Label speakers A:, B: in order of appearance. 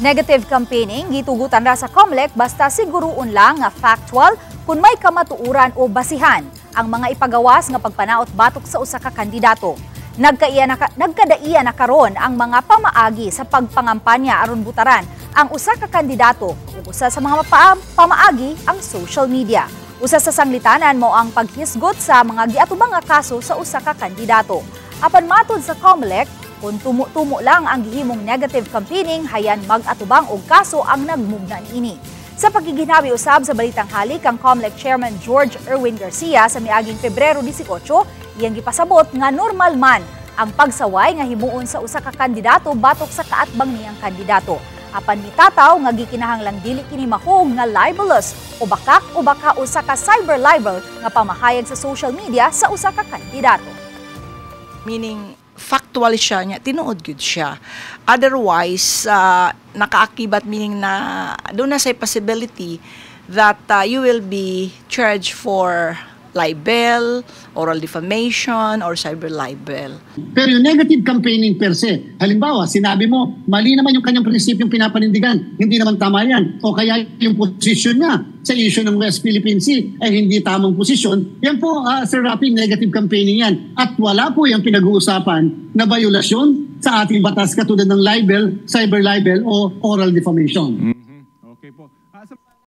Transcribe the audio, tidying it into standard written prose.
A: Negative campaigning gitugutan ra sa COMELEC basta siguruon lang nga factual kung may kamatuuran o basihan ang mga ipagawas nga pagpanaot batok sa usa ka kandidato. Nagkadaiya na karon ang mga pamaagi sa pagpangampanya aron butaran ang usa ka kandidato ug usa sa mga pamaagi ang social media. Usa sa sanglitanan mo ang paghisgot sa mga giatubang nga kaso sa usa ka kandidato. Apan matud sa COMELEC, kung tumo-tumo lang ang gihimong negative campaigning, hayan mag-atubang og kaso ang nagmugnan ini. Sa pagiginabi usab sa balitang halik kang COMELEC Chairman George Erwin Garcia sa miaging Pebrero 18, iyang gipasabot nga normal man ang pagsaway nga himuon sa usa ka kandidato batok sa kaatbang niyang kandidato. Apan mitataw nga gikinahanglang dili kini mahog nga libelous o baka usa ka cyber libel nga pamahayag sa social media sa usa ka kandidato.
B: Meaning factual siya niya, tinuod gyud siya. Otherwise, nakaakibat, meaning na doon na say possibility that you will be charged for libel, oral defamation, or cyber libel.
C: Pero yung negative campaigning per se, halimbawa, sinabi mo, mali naman yung kanyang prinsipyong pinapanindigan, hindi naman tama yan. O kaya yung posisyon niya sa issue ng West Philippine Sea ay hindi tamang posisyon. Yan po, Sir Rafi, negative campaigning yan. At wala po yung pinag-uusapan na violasyon sa ating batas katulad ng libel, cyber libel o oral defamation.
D: Okay po.